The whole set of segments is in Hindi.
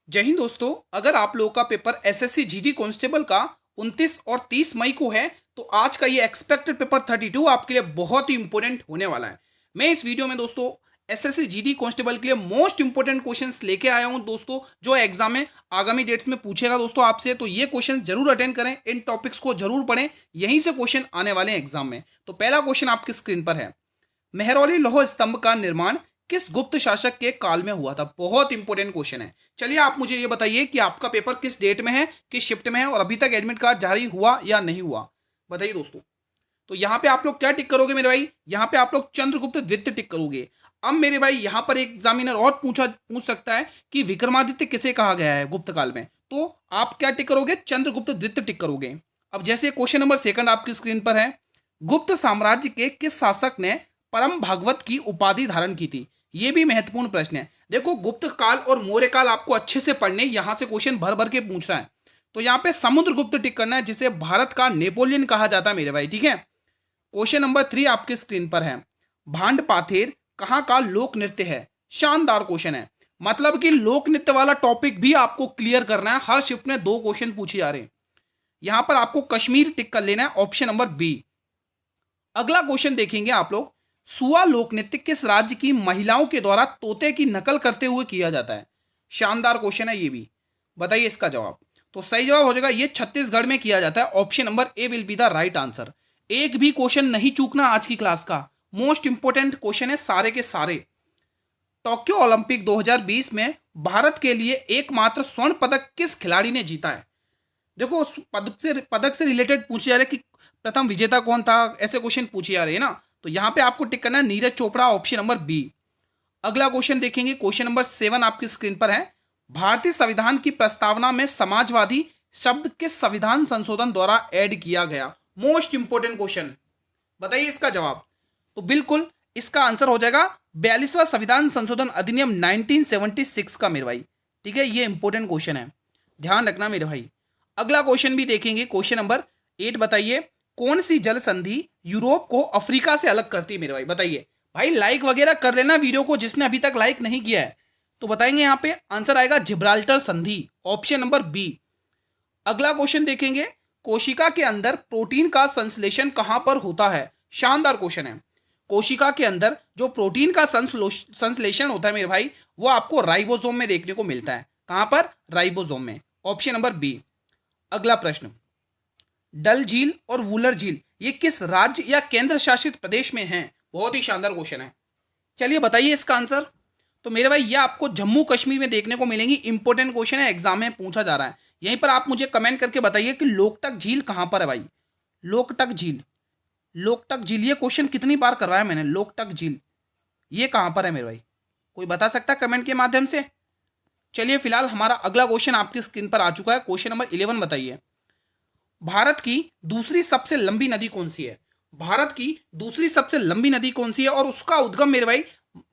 जय हिंद दोस्तों। अगर आप लोगों का पेपर एसएससी जीडी कांस्टेबल का 29 और 30 मई को है तो आज का ये एक्सपेक्टेड पेपर 32 आपके लिए बहुत ही इंपॉर्टेंट होने वाला है। मैं इस वीडियो में दोस्तों एसएससी जीडी कांस्टेबल के लिए मोस्ट इंपॉर्टेंट क्वेश्चंस लेके आया हूं दोस्तों, जो एग्जाम में आगामी डेट्स में पूछेगा दोस्तों आपसे। तो ये क्वेश्चन जरूर अटेंड करें, इन टॉपिक्स को जरूर पढ़ें, यहीं से क्वेश्चन आने वाले हैं एग्जाम में। तो पहला क्वेश्चन आपकी स्क्रीन पर है, मेहरौली लौह स्तंभ का निर्माण किस गुप्त शासक के काल में हुआ था? बहुत इंपॉर्टेंट क्वेश्चन है। चलिए आप मुझे ये बताइए कि आपका पेपर किस डेट में है, किस शिफ्ट में है और अभी तक एडमिट कार्ड जारी हुआ या नहीं हुआ, बताइए दोस्तों। तो यहाँ पे आप लोग क्या टिक करोगे मेरे भाई? यहाँ पे आप लोग चंद्रगुप्त द्वितीय टिक करोगे। अब मेरे भाई यहाँ पर एक एग्जामिनर और पूछ सकता है कि विक्रमादित्य किसे कहा गया है गुप्त काल में, तो आप क्या टिक करोगे? चंद्रगुप्त द्वितीय टिक करोगे। अब जैसे क्वेश्चन नंबर सेकंड आपकी स्क्रीन पर है, गुप्त साम्राज्य के किस शासक ने परम भागवत की उपाधि धारण की थी? ये भी महत्वपूर्ण प्रश्न है। देखो, गुप्त काल और मौर्य काल आपको अच्छे से पढ़ने, यहां से क्वेश्चन भर भर के पूछ रहा है। तो यहाँ पे समुद्रगुप्त टिक करना है, जिसे भारत का नेपोलियन कहा जाता है मेरे भाई, ठीक है। क्वेश्चन नंबर 3 आपके स्क्रीन पर है, भांड पाथेर कहाँ का लोक नृत्य है? शानदार क्वेश्चन है, मतलब कि लोक नृत्य वाला टॉपिक भी आपको क्लियर करना है। हर शिफ्ट में 2 क्वेश्चन पूछे जा रहे हैं। यहां पर आपको कश्मीर टिक कर लेना है, ऑप्शन नंबर बी। अगला क्वेश्चन देखेंगे आप लोग, सुआ लोक नृत्य किस राज्य की महिलाओं के द्वारा तोते की नकल करते हुए किया जाता है? शानदार क्वेश्चन है ये भी, बताइए इसका जवाब। तो सही जवाब हो जाएगा ये छत्तीसगढ़ में किया जाता है, option number A will be the right answer. एक भी क्वेश्चन नहीं चूकना आज की क्लास का, मोस्ट इंपोर्टेंट क्वेश्चन है सारे के सारे। टोक्यो ओलंपिक 2020 में भारत के लिए एकमात्र स्वर्ण पदक किस खिलाड़ी ने जीता है? देखो, उस पदक से रिलेटेड पूछे जा रहे कि प्रथम विजेता कौन था, ऐसे क्वेश्चन पूछे जा रहे हैं ना। तो यहां पे आपको टिक करना है Neeraj Chopra, option number B. अगला क्वेश्चन देखेंगे, क्वेश्चन नंबर 7 आपकी स्क्रीन पर है, भारतीय संविधान की प्रस्तावना में समाजवादी शब्द किस संविधान संशोधन द्वारा ऐड किया गया? मोस्ट इंपोर्टेंट क्वेश्चन, बताइए इसका जवाब। तो बिल्कुल इसका आंसर हो जाएगा 42वां संविधान संशोधन अधिनियम 1976 का मेरे भाई, ठीक है। ये इंपॉर्टेंट क्वेश्चन है, ध्यान रखना मेरे भाई। अगला क्वेश्चन भी देखेंगे, क्वेश्चन नंबर 8 बताइए, कौन सी जल संधि यूरोप को अफ्रीका से अलग करती है मेरे भाई? बताइए भाई, लाइक वगैरह कर लेना वीडियो को, जिसने अभी तक लाइक नहीं किया है। तो बताएंगे यहाँ पे आंसर आएगा जिब्राल्टर संधि, ऑप्शन नंबर बी। अगला क्वेश्चन देखेंगे, कोशिका के अंदर प्रोटीन का संश्लेषण कहां पर होता है? शानदार क्वेश्चन है। कोशिका के अंदर जो प्रोटीन का संश्लेषण होता है मेरे भाई, वो आपको राइबोसोम में देखने को मिलता है। कहां पर? राइबोसोम में, ऑप्शन नंबर बी। अगला प्रश्न, डल झील और वुलर झील ये किस राज्य या केंद्र शासित प्रदेश में हैं? बहुत ही शानदार क्वेश्चन है, चलिए बताइए इसका आंसर। तो मेरे भाई ये आपको जम्मू कश्मीर में देखने को मिलेंगी। इंपॉर्टेंट क्वेश्चन है, एग्जाम में पूछा जा रहा है। यहीं पर आप मुझे कमेंट करके बताइए कि लोकटक झील कहां पर है भाई? लोकटक झील, लोकटक झील ये क्वेश्चन कितनी बार करवाया मैंने? लोकटक झील ये कहां पर है मेरे भाई? कोई बता सकता है कमेंट के माध्यम से? चलिए फिलहाल हमारा अगला क्वेश्चन आपकी स्क्रीन पर आ चुका है, क्वेश्चन नंबर 11 बताइए, भारत की दूसरी सबसे लंबी नदी कौन सी है? भारत की दूसरी सबसे लंबी नदी कौन सी है और उसका उद्गम मेरे भाई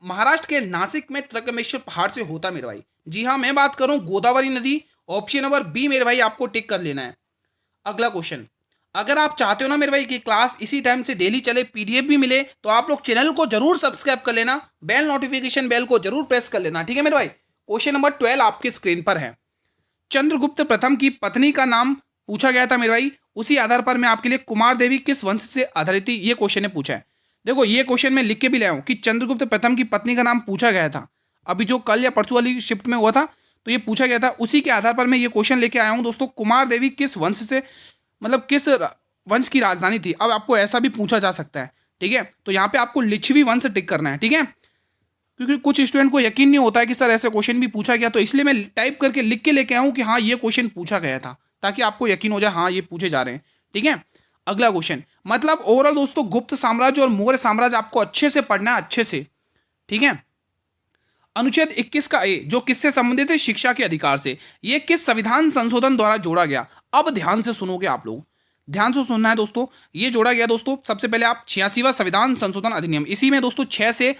महाराष्ट्र के नासिक में त्र्यंबकेश्वर पहाड़ से होता मेरे भाई। जी हाँ, मैं बात करूं गोदावरी नदी, ऑप्शन नंबर बी मेरे भाई, आपको टिक कर लेना है। अगला क्वेश्चन, अगर आप चाहते हो ना मेरे भाई कि क्लास इसी टाइम से डेली चले, पीडीएफ भी मिले, तो आप लोग चैनल को जरूर सब्सक्राइब कर लेना, बेल नोटिफिकेशन बेल को जरूर प्रेस कर लेना, ठीक है मेरे भाई। क्वेश्चन नंबर 12 आपकी स्क्रीन पर है, चंद्रगुप्त प्रथम की पत्नी का नाम पूछा गया था मेरे भाई, उसी आधार पर मैं आपके लिए कुमार देवी किस वंश से आधारित थी, ये क्वेश्चन ने पूछा है। देखो, ये क्वेश्चन मैं लिख के भी लाया हूं कि चंद्रगुप्त प्रथम की पत्नी का नाम पूछा गया था, अभी जो कल या परसों वाली शिफ्ट में हुआ था, तो ये पूछा गया था, उसी के आधार पर मैं ये क्वेश्चन लेके आया हूं दोस्तों। कुमार देवी किस वंश से, मतलब किस वंश की राजधानी थी? अब आपको ऐसा भी पूछा जा सकता है, ठीक है। तो यहाँ पे आपको लिच्छवी वंश टिक करना है, ठीक है, क्योंकि कुछ स्टूडेंट को यकीन नहीं होता है कि सर ऐसे क्वेश्चन भी पूछा गया, तो इसलिए मैं टाइप करके लिख के लेके आऊँ कि हाँ ये क्वेश्चन पूछा गया था, ताकि आपको यकीन हो जाए हाँ ये पूछे जा रहे हैं, ठीक है। अगला क्वेश्चन, मतलब ओवरऑल दोस्तों गुप्त साम्राज्य और मौर्य साम्राज्य आपको अच्छे से पढ़ना है, अच्छे से, ठीक है। अनुच्छेद 21 का ए जो किससे संबंधित है? शिक्षा के अधिकार से। ये किस संविधान संशोधन द्वारा जोड़ा गया? अब ध्यान से सुनोगे आप लोग, ध्यान से सुनना है दोस्तों। ये जोड़ा गया दोस्तों, सबसे पहले आप 86वां संविधान संशोधन अधिनियम, इसी में दोस्तों 6 से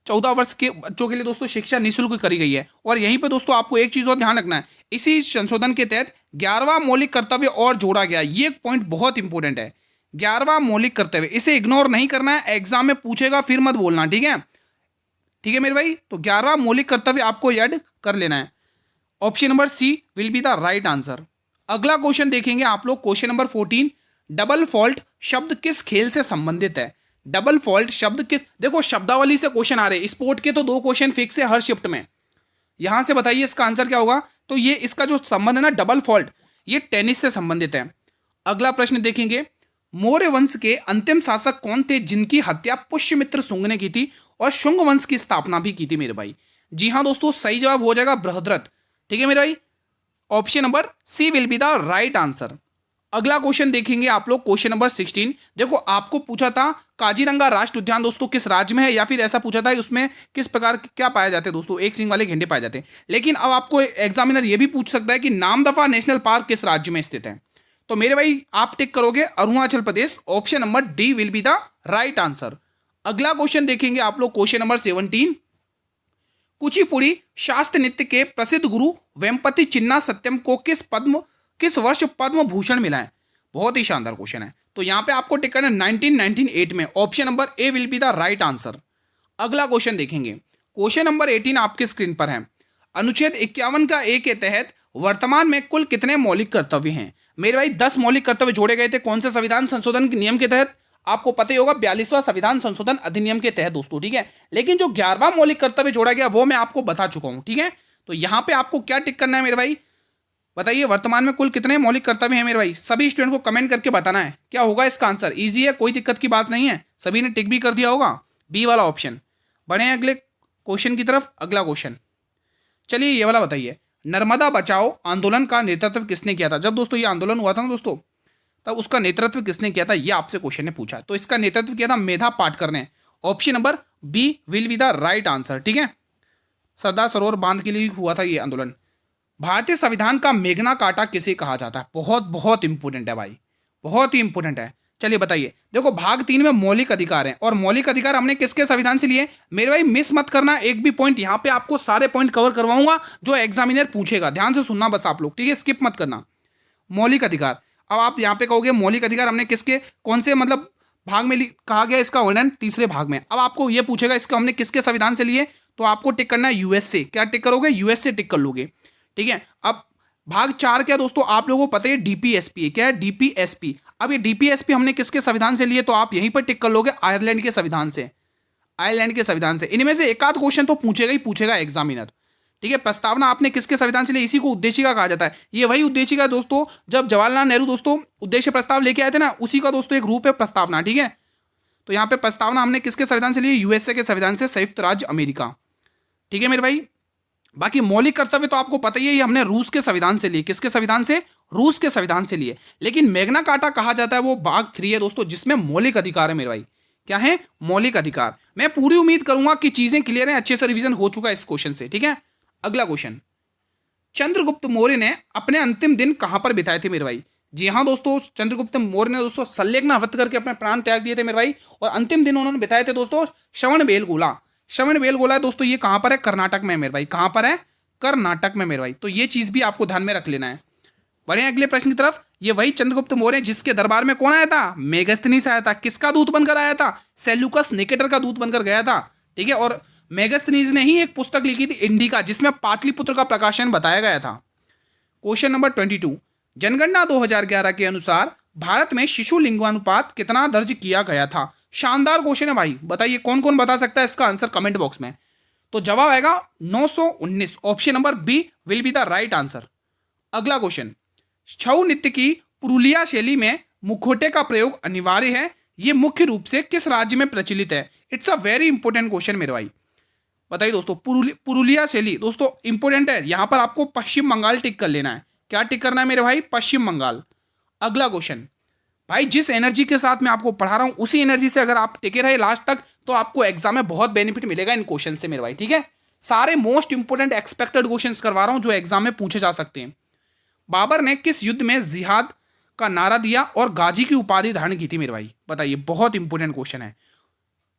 14 वर्ष के बच्चों के लिए दोस्तों शिक्षा निःशुल्क करी गई है। और यहीं पे दोस्तों आपको एक चीज और ध्यान रखना है, इसी संशोधन के तहत 11वां मौलिक कर्तव्य और जोड़ा गया। ये पॉइंट बहुत इंपॉर्टेंट है, 11वां मौलिक कर्तव्य, इसे इग्नोर नहीं करना है, एग्जाम में पूछेगा फिर मत बोलना, ठीक है, ठीक है मेरे भाई। तो 11वां मौलिक कर्तव्य आपको याद कर लेना है। Option number C will be the right answer. अगला क्वेश्चन देखेंगे आप लोग, क्वेश्चन नंबर 14, डबल फॉल्ट शब्द किस खेल से संबंधित है? डबल फॉल्ट शब्द किस, देखो शब्दावली से क्वेश्चन आ रहे हैं, स्पोर्ट के तो 2 क्वेश्चन फिक्स है हर शिफ्ट में। यहां से बताइए इसका आंसर क्या होगा? तो ये इसका जो संबंध है ना डबल फॉल्ट, ये टेनिस से संबंधित है। अगला प्रश्न देखेंगे, मौर्य वंश के अंतिम शासक कौन थे जिनकी हत्या पुष्यमित्र शुंग ने की थी और शुंग वंश की स्थापना भी की थी मेरे भाई? जी हाँ दोस्तों, सही जवाब हो जाएगा बृहद्रथ। ठीक है मेरे भाई, option number C will be the right answer. अगला क्वेश्चन देखेंगे आप लोग, क्वेश्चन नंबर 16। देखो आपको पूछा था काजीरंगा राष्ट्रीय उद्यान दोस्तों किस राज्य में है, या फिर ऐसा पूछा था उसमें किस प्रकार क्या पाए जाते हैं दोस्तों, एक सींग वाले गेंडे पाए जाते हैं। लेकिन अब आपको एग्जामिनर ये भी पूछ सकता है कि नामदफा नेशनल पार्क किस राज्य में स्थित है? तो मेरे भाई आप टिक करोगे Arunachal Pradesh, option number D will be the right answer. अगला क्वेश्चन देखेंगे आप लोग, क्वेश्चन नंबर 17। कुचिपुड़ी शास्त्र नृत्य के प्रसिद्ध गुरु वेम्पति चिन्ना सत्यम को किस वर्ष पद्म भूषण मिला है? बहुत ही शानदार क्वेश्चन है। तो यहां पे आपको टिक करना है 1998 में, option number A will be the right answer. अगला क्वेश्चन देखेंगे, क्वेश्चन नंबर 18 आपके स्क्रीन पर है। अनुच्छेद 51 का ए के तहत वर्तमान में कुल कितने मौलिक कर्तव्य हैं? मेरे भाई 10 मौलिक कर्तव्य जोड़े गए थे, कौन से संविधान संशोधन के नियम के तहत? आपको पता ही होगा 42वां संविधान संशोधन अधिनियम के तहत दोस्तों। ठीक है, लेकिन जो 11वां मौलिक कर्तव्य जोड़ा गया वो मैं आपको बता चुका हूं। ठीक है, तो यहां पे आपको क्या टिक करना है मेरे भाई? बताइए वर्तमान में कुल कितने मौलिक कर्तव्य हैं मेरे भाई? सभी स्टूडेंट को कमेंट करके बताना है क्या होगा इसका आंसर। इजी है, कोई दिक्कत की बात नहीं है, सभी ने टिक भी कर दिया होगा, बी वाला ऑप्शन। बढ़े हैं अगले क्वेश्चन की तरफ। अगला क्वेश्चन, चलिए ये वाला बताइए, नर्मदा बचाओ आंदोलन का नेतृत्व किसने किया था? जब दोस्तों ये आंदोलन हुआ था ना दोस्तों, तब उसका नेतृत्व किसने किया था, ये आपसे क्वेश्चन ने पूछा। तो इसका नेतृत्व किया था मेधा पाटकर ने, option number B will be the right answer. ठीक है, सरदार सरोवर बांध के लिए हुआ था ये आंदोलन। भारतीय संविधान का मेघना काटा किसे कहा जाता है? बहुत बहुत इंपॉर्टेंट है भाई, बहुत ही इंपॉर्टेंट है। चलिए बताइए, देखो भाग 3 में मौलिक अधिकार हैं, और मौलिक अधिकार हमने किसके संविधान से लिए? मेरे भाई मिस मत करना एक भी पॉइंट, यहां पे आपको सारे पॉइंट कवर करवाऊंगा जो एग्जामिनर पूछेगा, ध्यान से सुनना बस आप लोग। ठीक है, स्किप मत करना। मौलिक अधिकार, अब आप यहाँ पे कहोगे मौलिक अधिकार हमने किसके कौन से मतलब भाग में कहा गया, इसका वर्णन 3रे भाग में। अब आपको ये पूछेगा इसका हमने किसके संविधान से लिए, तो आपको टिक करना है यूएस से। क्या टिक करोगे? यूएस से टिक कर लोगे। ठीक है, अब भाग 4 क्या दोस्तों, आप लोगों को पता है डीपीएसपी है, क्या है डीपीएसपी। अब ये डीपीएसपी हमने किसके संविधान से लिए, तो आप यहीं पर टिक कर लोगे आयरलैंड के संविधान से, आयरलैंड के संविधान से। इनमें से एक आध क्वेश्चन तो पूछेगा ही पूछेगा एग्जामिनर। ठीक है, प्रस्तावना आपने किसके संविधान से ली, इसी को उद्देशिका कहा जाता है। ये वही उद्देशिका दोस्तों, जब जवाहरलाल नेहरू दोस्तों उद्देश्य प्रस्ताव लेके आए थे ना, उसी का दोस्तों एक रूप है प्रस्तावना। ठीक है, तो यहाँ पे प्रस्तावना हमने किसके संविधान से ली? यूएसए के संविधान से, संयुक्त राज्य अमेरिका। ठीक है मेरे भाई, बाकी मौलिक कर्तव्य तो आपको पता ही है, ये हमने रूस के संविधान से लिए। किसके संविधान से? रूस के संविधान से लिए। लेकिन मेघना काटा कहा जाता है वो भाग 3 है दोस्तों, जिसमें मौलिक अधिकार है मेरे भाई। क्या है? मौलिक अधिकार। मैं पूरी उम्मीद करूंगा कि चीजें क्लियर हैं, अच्छे से रिवीजन हो चुका है इस क्वेश्चन से। ठीक है, अगला क्वेश्चन, चंद्रगुप्त मौर्य ने अपने अंतिम दिन कहां पर बिताए थे मेरे भाई? जी हाँ दोस्तों, चंद्रगुप्त मौर्य ने दोस्तों सल्लेखना व्रत करके अपने प्राण त्याग दिए थे मेरे भाई, और अंतिम दिन उन्होंने बिताए थे दोस्तों श्रवणबेलगोला। श्रवणबेलगोला दोस्तों ये कहां पर है? कर्नाटक में मेरे भाई। कहां पर है? कर्नाटक में मेरे भाई। तो ये चीज भी आपको ध्यान में रख लेना है। बढ़े अगले प्रश्न की तरफ। ये वही चंद्रगुप्त मौर्य जिसके दरबार में कौन आया था? मेगस्थनीस आया था। किसका दूत बनकर आया था? सेल्यूकस निकेटर का दूत बनकर गया था। ठीक है, और मेगस्थनीस ने ही एक पुस्तक लिखी थी इंडिका, जिसमें पाटलिपुत्र का प्रकाशन बताया गया था। क्वेश्चन नंबर 22, जनगणना 2011 के अनुसार भारत में शिशु लिंगानुपात कितना दर्ज किया गया था? शानदार क्वेश्चन है भाई, बताइए कौन कौन बता सकता है इसका आंसर कमेंट बॉक्स में। तो जवाब आएगा 919, option number B will be the right answer. अगला क्वेश्चन, छऊ नृत्य की पुरुलिया शैली में मुखौटे का प्रयोग अनिवार्य है, यह मुख्य रूप से किस राज्य में प्रचलित है? It's a very important question मेरे भाई। बताइए दोस्तों, पुरुलिया शैली दोस्तों इंपॉर्टेंट है, यहां पर आपको पश्चिम बंगाल टिक कर लेना है। क्या टिक करना है मेरे भाई? पश्चिम बंगाल। अगला क्वेश्चन, भाई जिस एनर्जी के साथ मैं आपको पढ़ा रहा हूं उसी एनर्जी से अगर आप टिके रहे लास्ट तक तो आपको एग्जाम में बहुत बेनिफिट मिलेगा इन क्वेश्चन से मेरे भाई। ठीक है, सारे मोस्ट इंपोर्टेंट एक्सपेक्टेड क्वेश्चंस करवा रहा हूं जो एग्जाम में पूछे जा सकते हैं। बाबर ने किस युद्ध में जिहाद का नारा दिया और गाजी की उपाधि धारण की थी मेरे भाई? बताइए, बहुत इंपोर्टेंट क्वेश्चन है।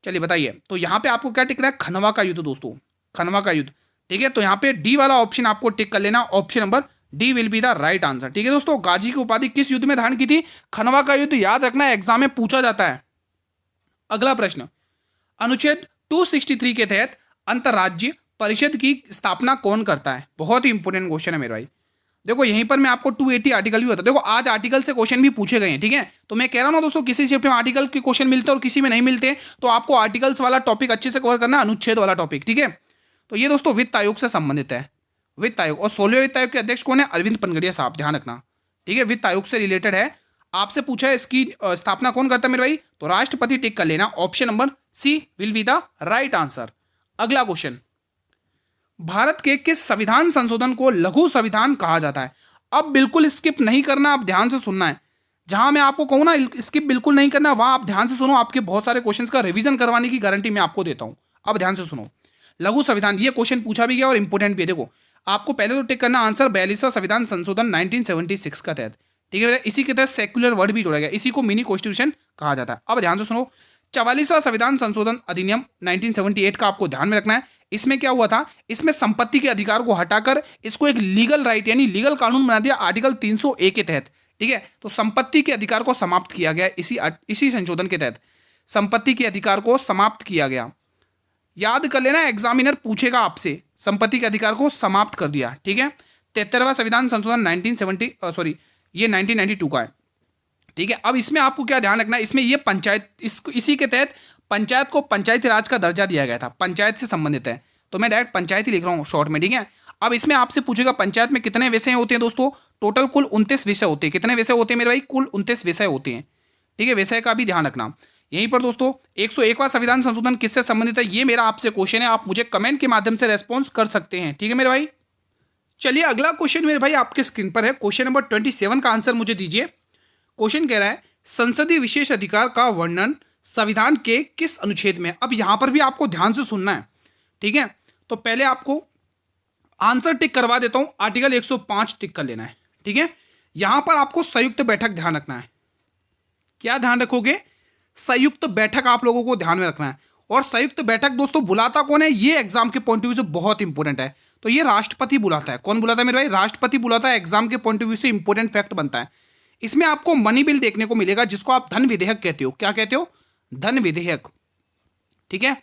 चलिए बताइए, तो यहां पे आपको क्या टिक रहा है? खनवा का युद्ध दोस्तों, खनवा का युद्ध। ठीक है, तो यहां पे डी वाला ऑप्शन आपको टिक कर लेना, option number D will be the right answer. ठीक है दोस्तों, गाजी की उपाधि किस युद्ध में धारण की थी? खनवा का युद्ध। याद रखना, एग्जाम में पूछा जाता है। अगला प्रश्न, अनुच्छेद 263 के तहत अंतर्राज्यीय परिषद की स्थापना कौन करता है? बहुत ही इंपॉर्टेंट क्वेश्चन है मेरे भाई। देखो यहीं पर मैं आपको 280 आर्टिकल भी बता, देखो आज आर्टिकल से क्वेश्चन भी पूछे गए हैं, ठीक है। तो मैं कह रहा हूँ दोस्तों, किसी चैप्टर में आर्टिकल के क्वेश्चन मिलते हैं और किसी में नहीं मिलते, तो आपको आर्टिकल्स वाला टॉपिक अच्छे से कवर करना है, अनुच्छेद वाला टॉपिक, ठीक है। तो ये दोस्तों वित्त आयोग से संबंधित है, वित्त आयोग। और 16वें वित्त आयोग के अध्यक्ष कौन है? अरविंद पनगड़िया साहब, ध्यान रखना, ठीक है। वित्त आयोग से रिलेटेड है। आपसे पूछा है इसकी स्थापना कौन करता है मेरे भाई? तो राष्ट्रपति टिक कर लेना, option number C will be the right answer. अगला क्वेश्चन, भारत के किस संविधान संशोधन को लघु संविधान कहा जाता है? अब बिल्कुल स्किप नहीं करना, आप ध्यान से सुनना है। जहां मैं आपको कहूं ना स्किप बिल्कुल नहीं करना, वहां आप ध्यान से सुनो, आपके बहुत सारे क्वेश्चंस का रिवीजन करवाने की गारंटी मैं आपको देता हूं। अब ध्यान से सुनो, लघु संविधान, ये क्वेश्चन पूछा भी गया और इंपोर्टेंट भी है। देखो आपको पहले तो टिक करना आंसर 42वां संविधान संशोधन 1976 का तहत, ठीक है। इसी के तहत सेक्युलर वर्ड भी जोड़ा गया, इसी को मिनी कॉन्स्टिट्यूशन कहा जाता है। अब ध्यान से सुनो, 44वां संविधान संशोधन अधिनियम 1978 का आपको ध्यान में रखना है। इसमें क्या हुआ था? इसमें संपत्ति के अधिकार को हटाकर इसको एक लीगल राइट यानी लीगल कानून बना दिया आर्टिकल 300A के तहत, ठीक है। तो संपत्ति के अधिकार को समाप्त किया गया इसी संशोधन के तहत, संपत्ति के अधिकार को समाप्त किया गया। याद कर लेना, एग्जामिनर पूछेगा आपसे, संपत्ति के अधिकार को समाप्त कर दिया, ठीक है। 73वां संविधान संशोधन 1992 का है, ठीक है। अब इसमें आपको क्या ध्यान रखना है, इसमें ये पंचायत, इसी के तहत पंचायत को पंचायती राज का दर्जा दिया गया था, पंचायत से संबंधित है, तो मैं डायरेक्ट पंचायत ही लिख रहा हूँ शॉर्ट में, ठीक है। अब इसमें आपसे पूछेगा पंचायत में कितने विषय होते हैं दोस्तों? टोटल कुल 29 विषय होते हैं। कितने विषय होते हैं मेरे भाई? कुल 29 विषय होते हैं, ठीक है। विषय का भी ध्यान रखना। यहीं पर दोस्तों 101वां संविधान संशोधन किससे संबंधित है? ये मेरा आपसे क्वेश्चन है, आप मुझे कमेंट के माध्यम से रेस्पॉन्स कर सकते हैं, ठीक है मेरे भाई। चलिए अगला क्वेश्चन मेरे भाई आपके स्क्रीन पर है, क्वेश्चन नंबर 27 का आंसर मुझे दीजिए। क्वेश्चन कह रहा है संसदीय विशेष अधिकार का वर्णन संविधान के किस अनुच्छेद में? अब यहां पर भी आपको ध्यान से सुनना है, ठीक है। तो पहले आपको आंसर टिक करवा देता हूं, आर्टिकल 105 टिक कर लेना है, ठीक है। यहां पर आपको संयुक्त बैठक ध्यान रखना है। क्या ध्यान रखोगे? संयुक्त बैठक आप लोगों को ध्यान में रखना है। और संयुक्त बैठक दोस्तों बुलाता कौन है? ये एग्जाम के पॉइंट ऑफ व्यू से बहुत इंपॉर्टेंट है। तो ये राष्ट्रपति बुलाता है। कौन बुलाता है मेरे भाई? राष्ट्रपति बुलाता है। एग्जाम के पॉइंट ऑफ व्यू से इंपॉर्टेंट फैक्ट बनता है। इसमें आपको मनी बिल देखने को मिलेगा, जिसको आप धन विधेयक कहते हो। क्या कहते हो? धन विधेयक, ठीक है।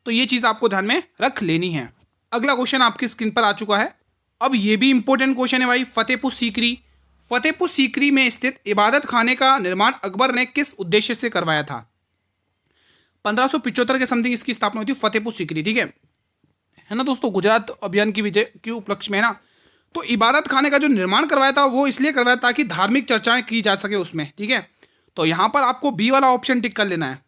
तो ये चीज आपको ध्यान में रख लेनी है। अगला क्वेश्चन आपकी स्क्रीन पर आ चुका है। अब ये भी इंपॉर्टेंट क्वेश्चन है भाई, फतेहपुर सीकरी। फतेहपुर सीकरी में स्थित इबादत खाने का निर्माण अकबर ने किस उद्देश्य से करवाया था? 1575 के समथिंग इसकी स्थापना हुई थी, फतेहपुर सीकरी, ठीक है ना दोस्तों। गुजरात अभियान की विजय के उपलक्ष्य में है ना। तो इबादत खाने का जो निर्माण करवाया था वो इसलिए करवाया ताकि धार्मिक चर्चाएं की जा सके उसमें, ठीक है। तो यहां पर आपको बी वाला ऑप्शन टिक कर लेना है।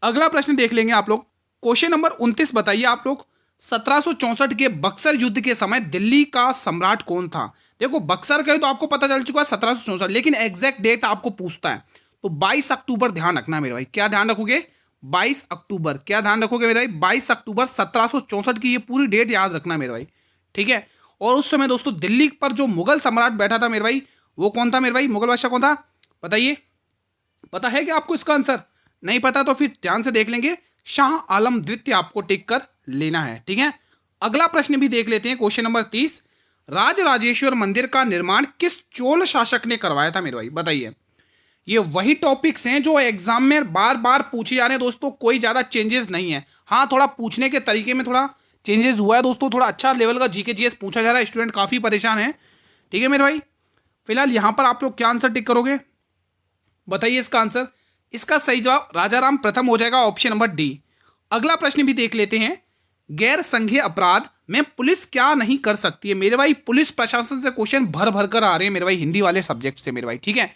अगला प्रश्न देख लेंगे आप लोग। क्वेश्चन नंबर 29 बताइए आप लोग, 1764 के बक्सर युद्ध के समय दिल्ली का सम्राट कौन था? देखो बक्सर का तो आपको पता चल चुका है 1764, लेकिन एग्जैक्ट डेट आपको पूछता है। तो 22 अक्टूबर ध्यान रखना मेरे भाई। क्या ध्यान रखोगे? 22 अक्टूबर। क्या ध्यान रखोगे मेरे भाई? 22 अक्टूबर 1764 की ये पूरी डेट याद रखना मेरे भाई, ठीक है। और उस समय दोस्तों दिल्ली पर जो मुगल सम्राट बैठा था मेरे भाई, वो कौन था मेरे भाई? मुगल बादशाह कौन था बताइए? पता है क्या आपको इसका आंसर? नहीं पता तो फिर ध्यान से देख लेंगे, शाह आलम द्वितीय आपको टिक कर लेना है, ठीक है। अगला प्रश्न भी देख लेते हैं, क्वेश्चन नंबर 30। राजराजेश्वर मंदिर का निर्माण किस चोल शासक ने करवाया था मेरे भाई? बताइए। ये वही टॉपिक्स हैं जो एग्जाम में बार बार पूछे जा रहे हैं दोस्तों, कोई ज्यादा चेंजेस नहीं है। हाँ थोड़ा पूछने के तरीके में थोड़ा चेंजेस हुआ है दोस्तों, थोड़ा अच्छा लेवल का जीके जीएस पूछा जा रहा है, स्टूडेंट काफी परेशान है, ठीक है मेरे भाई। फिलहाल यहां पर आप लोग क्या आंसर टिक करोगे बताइए इसका आंसर? इसका सही जवाब राजाराम प्रथम हो जाएगा, ऑप्शन नंबर डी। अगला प्रश्न भी देख लेते हैं। गैर संघीय अपराध में पुलिस क्या नहीं कर सकती है? मेरे भाई पुलिस प्रशासन से क्वेश्चन भर भर कर आ रहे हैं मेरे भाई, हिंदी वाले सब्जेक्ट से मेरे भाई, ठीक है।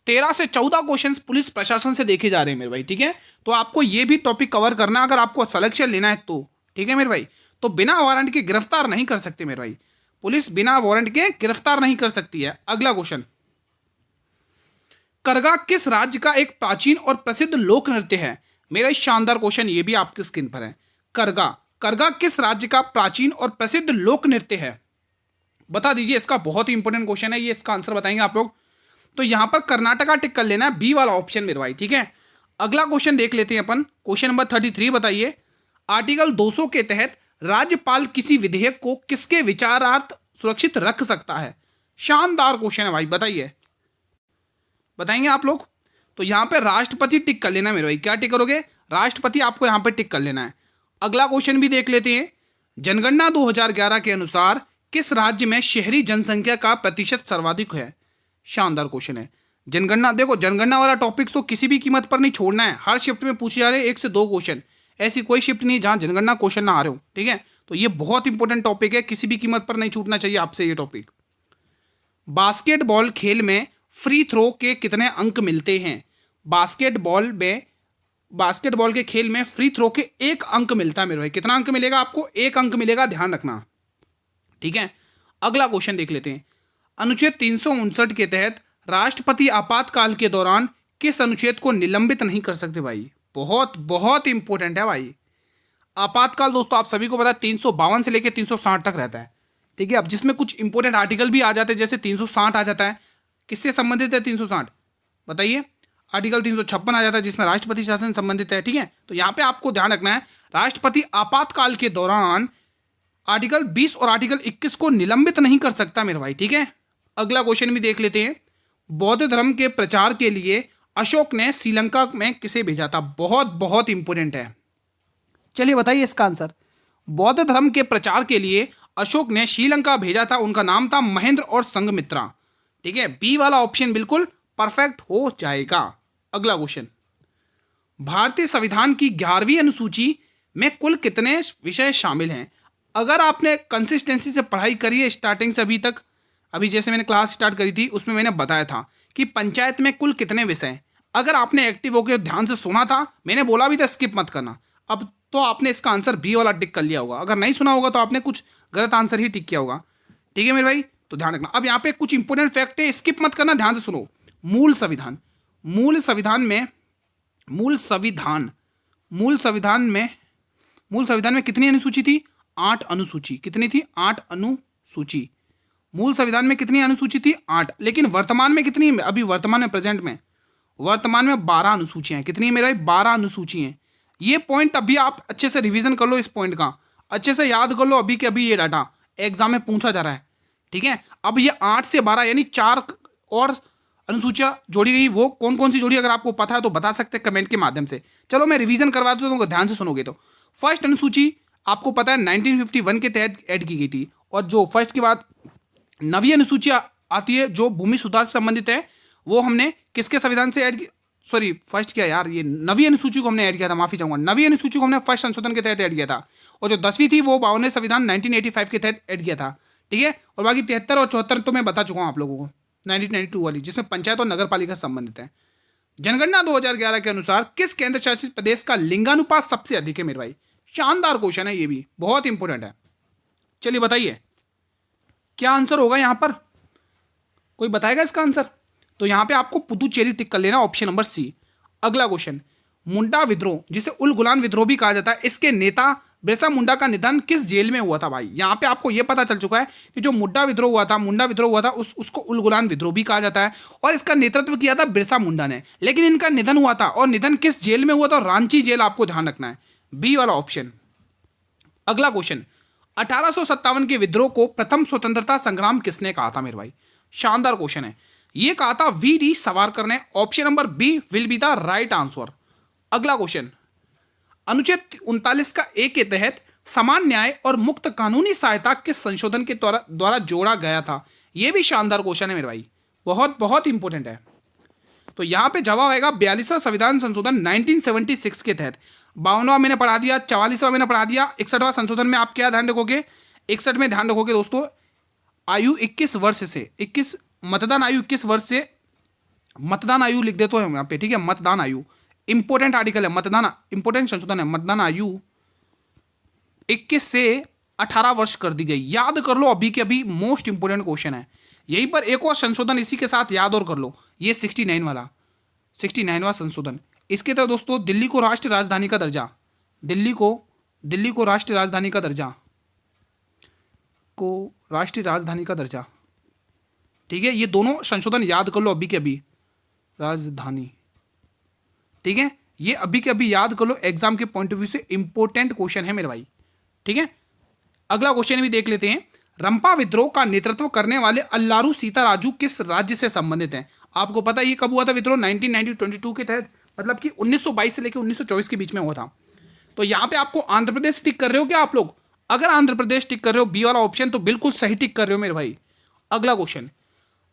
13 से 14 क्वेश्चन पुलिस प्रशासन से देखे जा रहे हैं मेरे भाई, ठीक है। तो आपको ये भी टॉपिक कवर करना अगर आपको सिलेक्शन लेना है तो, ठीक है मेरे भाई। तो बिना वारंट के गिरफ्तार नहीं कर सकते मेरे भाई, पुलिस बिना वारंट के गिरफ्तार नहीं कर सकती है। अगला क्वेश्चन, करगा किस राज्य का एक प्राचीन और प्रसिद्ध लोक नृत्य है? मेरा शानदार क्वेश्चन ये भी आपकी स्क्रीन पर है। करगा, करगा किस राज्य का प्राचीन और प्रसिद्ध लोक नृत्य है? बता दीजिए। इसका बहुत ही इंपॉर्टेंट क्वेश्चन है ये, इसका आंसर बताएंगे आप लोग। तो यहां पर कर्नाटका टिक कर लेना है, बी वाला ऑप्शन मेरे भाई, ठीक है। अगला क्वेश्चन देख लेते हैं अपन, क्वेश्चन नंबर 33 बताइए। आर्टिकल 200 के तहत राज्यपाल किसी विधेयक को किसके विचारार्थ सुरक्षित रख सकता है? शानदार क्वेश्चन है भाई, बताइए, बताएंगे आप लोग। तो यहां पे राष्ट्रपति टिक कर लेना मेरे भाई। क्या टिक करोगे? राष्ट्रपति आपको यहां पे टिक कर लेना है। अगला क्वेश्चन भी देख लेते हैं। जनगणना 2011 के अनुसार किस राज्य में शहरी जनसंख्या का प्रतिशत सर्वाधिक है? शानदार क्वेश्चन है। जनगणना, देखो जनगणना वाला टॉपिक्स तो किसी भी कीमत पर नहीं छोड़ना है, हर शिफ्ट में पूछे जा रहे हैं 1 से 2 क्वेश्चन, ऐसी कोई शिफ्ट नहीं जहां जनगणना क्वेश्चन ना आ रहे हो, ठीक है। तो ये बहुत इंपॉर्टेंट टॉपिक है, किसी भी कीमत पर नहीं छूटना चाहिए आपसे ये टॉपिक। बास्केटबॉल खेल में फ्री थ्रो के कितने अंक मिलते हैं? बास्केटबॉल के खेल में फ्री थ्रो के 1 अंक मिलता है मेरे भाई। कितना अंक मिलेगा आपको? 1 अंक मिलेगा, ध्यान रखना, ठीक है। अगला क्वेश्चन देख लेते हैं। अनुच्छेद 359 के तहत राष्ट्रपति आपातकाल के दौरान किस अनुच्छेद को निलंबित नहीं कर सकते भाई? बहुत बहुत इंपॉर्टेंट है भाई। आपातकाल दोस्तों आप सभी को पता है 352 से लेकर 360 तक रहता है, ठीक है। अब जिसमें कुछ इंपॉर्टेंट आर्टिकल भी आ जाते हैं, जैसे 360 आ जाता है, किससे संबंधित है 360 बताइए? आर्टिकल 356 आ जाता है जिसमें राष्ट्रपति शासन संबंधित है, ठीक है। तो यहाँ पे आपको ध्यान रखना है, राष्ट्रपति आपातकाल के दौरान आर्टिकल 20 और आर्टिकल 21 को निलंबित नहीं कर सकता मेरे भाई, ठीक है। अगला क्वेश्चन भी देख लेते हैं। बौद्ध धर्म के प्रचार के लिए अशोक ने श्रीलंका में किसे भेजा था? बहुत बहुत इंपॉर्टेंट है, चलिए बताइए इसका आंसर। बौद्ध धर्म के प्रचार के लिए अशोक ने श्रीलंका भेजा था, उनका नाम था महेंद्र और संघमित्रा, ठीक है। बी वाला ऑप्शन बिल्कुल परफेक्ट हो जाएगा। अगला क्वेश्चन, भारतीय संविधान की 11वीं अनुसूची में कुल कितने विषय शामिल हैं? अगर आपने कंसिस्टेंसी से पढ़ाई करी है स्टार्टिंग से अभी तक, अभी जैसे मैंने क्लास स्टार्ट करी थी उसमें मैंने बताया था कि पंचायत में कुल कितने विषय, अगर आपने एक्टिव होकर ध्यान से सुना था, मैंने बोला भी था स्किप मत करना, अब तो आपने इसका आंसर बी वाला टिक कर लिया होगा। अगर नहीं सुना होगा तो आपने कुछ गलत आंसर ही टिक किया होगा, ठीक है मेरे भाई। तो ध्यान रखना। अब यहाँ पे कुछ इंपॉर्टेंट फैक्ट है, स्किप मत करना, ध्यान से सुनो। मूल संविधान में कितनी अनुसूची थी? 8 अनुसूची। कितनी थी? 8 अनुसूची। मूल संविधान में कितनी अनुसूची थी? 8। लेकिन वर्तमान में कितनी है? अभी वर्तमान में, प्रेजेंट में, वर्तमान में 12 अनुसूचियां हैं। कितनी है मेरे भाई? 12 अनुसूची हैं। ये पॉइंट अभी आप अच्छे से रिवीजन कर लो, इस पॉइंट का अच्छे से याद कर लो, अभी के अभी ये डाटा एग्जाम में पूछा जा रहा है, ठीक है। अब ये 8 से 12 यानी 4 और अनुसूचियां जोड़ी गई, वो कौन कौन सी जोड़ी, अगर आपको पता है तो बता सकते हैं कमेंट के माध्यम से। चलो मैं रिवीजन करवा दूँ तो ध्यान से सुनोगे तो। फर्स्ट अनुसूची आपको पता है 1951 के तहत ऐड की गई थी, और जो फर्स्ट के बाद नवी अनुसूची आती है जो भूमि सुधार से संबंधित है, वो हमने किसके संविधान से ऐड की? सॉरी फर्स्ट क्या यार, ये नवी अनुसूची को हमने ऐड किया था, माफी चाहूंगा। नवी अनुसूची को हमने फर्स्ट संशोधन के तहत ऐड किया था, और जो 10वीं थी वो 52वें संविधान 1985 के तहत ऐड किया था, ठीक है। और बाकी 73 और 74 तो मैं बता चुका हूँ आप लोगों को, 1992 वाली जिसमें पंचायत और नगर पालिका से संबंधित है। जनगणना 2011 के अनुसार किस केंद्र शासित प्रदेश का लिंगानुपात सबसे अधिक है मेरे भाई? शानदार क्वेश्चन है, ये भी बहुत इंपॉर्टेंट है। चलिए बताइए क्या आंसर होगा यहाँ पर, कोई बताएगा इसका आंसर? तो यहाँ पे आपको पुदुचेरी टिक कर लेना, ऑप्शन नंबर सी। अगला क्वेश्चन, मुंडा विद्रोह जिसे उल गुलान विद्रोह भी कहा जाता है, इसके नेता बिरसा मुंडा का निधन किस जेल में हुआ था भाई? यहाँ पे आपको ये पता चल चुका है कि जो मुंडा विद्रोह हुआ था उसको उल गुलान विद्रोह भी कहा जाता है, और इसका नेतृत्व किया था बिरसा मुंडा ने। लेकिन इनका निधन हुआ था, और निधन किस जेल में हुआ था? रांची जेल, आपको ध्यान रखना है, बी वाला ऑप्शन। अगला क्वेश्चन, 1857 के विद्रोह को प्रथम स्वतंत्रता संग्राम किसने कहा था मेरे भाई? शानदार क्वेश्चन है, ये कहा था वी डी सावरकर ने। Option number B will be the right answer. अगला क्वेश्चन, अनुच्छेद 39 का ए के तहत समान न्याय और मुक्त कानूनी सहायता किस संशोधन के द्वारा जोड़ा गया था? यह भी शानदार क्वेश्चन है मेरे भाई, बहुत बहुत इंपॉर्टेंट है। तो यहां पे जवाब आएगा 42वां संविधान संशोधन 1976 के तहत। 52वां मैंने पढ़ा दिया, 44वां मैंने पढ़ा दिया, 61वां संशोधन में आप क्या ध्यान रखोगे? 61 में ध्यान रखोगे दोस्तों, आयु 21 वर्ष से 21, मतदान आयु 21 वर्ष से, मतदान आयु लिख देते हैं यहाँ पे, ठीक है। मतदान आयु इंपॉर्टेंट आर्टिकल है, मतदान इंपॉर्टेंट संशोधन है। मतदान आयु 21 से 18 वर्ष कर दी गई, याद कर लो, अभी के अभी मोस्ट इंपोर्टेंट क्वेश्चन है। यहीं पर एक और संशोधन इसी के साथ याद और कर लो, ये 69 वाला 69वां संशोधन। इसके तहत दोस्तों दिल्ली को राष्ट्रीय राजधानी का दर्जा, दिल्ली को राष्ट्रीय राजधानी का दर्जा, ठीक है। ये दोनों संशोधन याद कर लो अभी के अभी, राजधानी, ठीक है। ये अभी के अभी याद कर लो, एग्जाम के पॉइंट ऑफ व्यू से इंपॉर्टेंट क्वेश्चन है मेरे भाई, ठीक है। अगला क्वेश्चन भी देख लेते हैं, रंपा विद्रोह का नेतृत्व करने वाले अल्लारू सीताराजू किस राज्य से संबंधित हैं? आपको पता है ये कब हुआ था विद्रोह? 1922 के तहत, मतलब कि 1922 से लेकर 1924 के बीच में हुआ था। तो यहाँ पे आपको आंध्र प्रदेश टिक कर रहे हो क्या आप लोग? अगर आंध्र प्रदेश टिक कर रहे हो बी वाला ऑप्शन तो बिल्कुल सही टिक कर रहे हो मेरे भाई। अगला क्वेश्चन,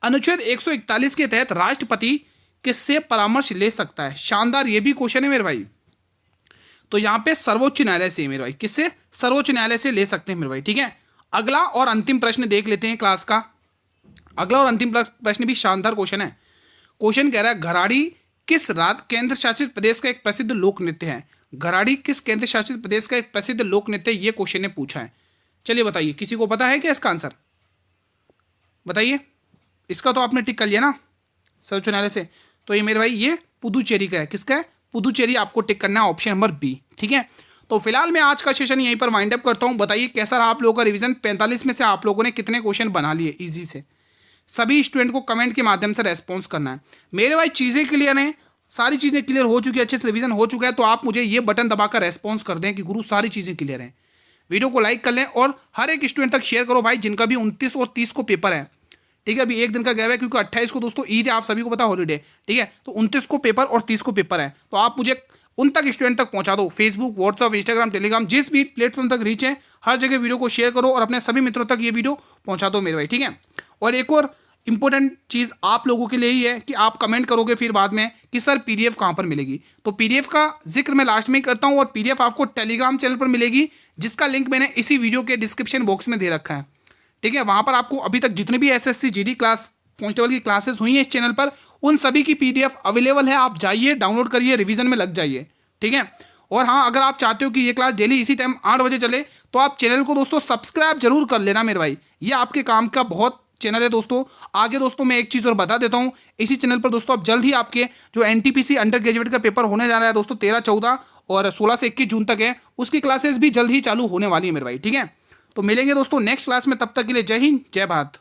अनुच्छेद 141 के तहत राष्ट्रपति किससे परामर्श ले सकता है? शानदार, ये भी क्वेश्चन है मेरे भाई। तो यहाँ पे सर्वोच्च न्यायालय से मेरे भाई, किससे? सर्वोच्च न्यायालय से ले सकते हैं मेरे भाई, ठीक है। अगला और अंतिम प्रश्न देख लेते हैं क्लास का। अगला और अंतिम प्रश्न भी शानदार क्वेश्चन है। क्वेश्चन कह रहा है घराड़ी किस केंद्र शासित प्रदेश का एक प्रसिद्ध लोक नृत्य है? घराड़ी किस केंद्र शासित प्रदेश का एक प्रसिद्ध लोक नृत्य, ये क्वेश्चन ने पूछा है। चलिए बताइए, किसी को पता है क्या इसका आंसर? बताइए। इसका तो आपने टिक कर लिया ना सर्वोच्च न्यायालय से, तो ये मेरे भाई ये पुदुचेरी का है। किसका है? पुदुचेरी आपको टिक करना है, ऑप्शन नंबर बी, ठीक है। तो फिलहाल मैं आज का सेशन यहीं पर वाइंड अप करता हूँ। बताइए कैसा रहा आप लोगों का रिवीजन? 45 में से आप लोगों ने कितने क्वेश्चन बना लिए इजी से? सभी स्टूडेंट को कमेंट के माध्यम से रेस्पॉन्स करना है मेरे भाई। चीज़ें क्लियर हैं, सारी चीज़ें क्लियर हो चुकी है, अच्छे से रिवीजन हो चुका है, तो आप मुझे ये बटन दबाकर रेस्पॉन्स कर दें कि गुरु सारी चीज़ें क्लियर हैं। वीडियो को लाइक कर लें और हर एक स्टूडेंट तक शेयर करो भाई, जिनका भी 29 और 30 को पेपर है, ठीक है। अभी एक दिन का गैप है क्योंकि 28 को दोस्तों ईद है, आप सभी को पता हॉलीडे, ठीक है। तो 29 को पेपर और 30 को पेपर है, तो आप मुझे उन तक स्टूडेंट तक पहुंचा दो। फेसबुक, व्हाट्सअप, इंस्टाग्राम, टेलीग्राम, जिस भी प्लेटफॉर्म तक रीच है, हर जगह वीडियो को शेयर करो और अपने सभी मित्रों तक ये वीडियो पहुंचा दो मेरे भाई, ठीक है। और एक और इंपॉर्टेंट चीज़ आप लोगों के लिए ही है कि आप कमेंट करोगे फिर बाद में कि सर पीडीएफ कहाँ पर मिलेगी। तो पीडीएफ का जिक्र मैं लास्ट में ही करता हूँ, और पीडीएफ आपको टेलीग्राम चैनल पर मिलेगी, जिसका लिंक मैंने इसी वीडियो के डिस्क्रिप्शन बॉक्स में दे रखा है, ठीक है। वहाँ पर आपको अभी तक जितने भी एसएससी जीडी क्लास कांस्टेबल की क्लासेस हुई हैं इस चैनल पर, उन सभी की पीडीएफ अवेलेबल है। आप जाइए, डाउनलोड करिए, रिवीजन में लग जाइए, ठीक है। और हाँ, अगर आप चाहते हो कि ये क्लास डेली इसी टाइम 8 बजे चले, तो आप चैनल को दोस्तों सब्सक्राइब जरूर कर लेना मेरे भाई। ये आपके काम का बहुत चैनल है दोस्तों। आगे दोस्तों मैं एक चीज़ और बता देता हूँ, इसी चैनल पर दोस्तों अब जल्द ही आपके जो एनटीपीसी अंडर ग्रेजुएट का पेपर होने जा रहा है दोस्तों 13, 14 और 16 से 21 जून तक है, उसकी क्लासेस भी जल्द ही चालू होने वाली है मेरे भाई, ठीक है। तो मिलेंगे दोस्तों नेक्स्ट क्लास में, तब तक के लिए जय हिंद, जय भारत।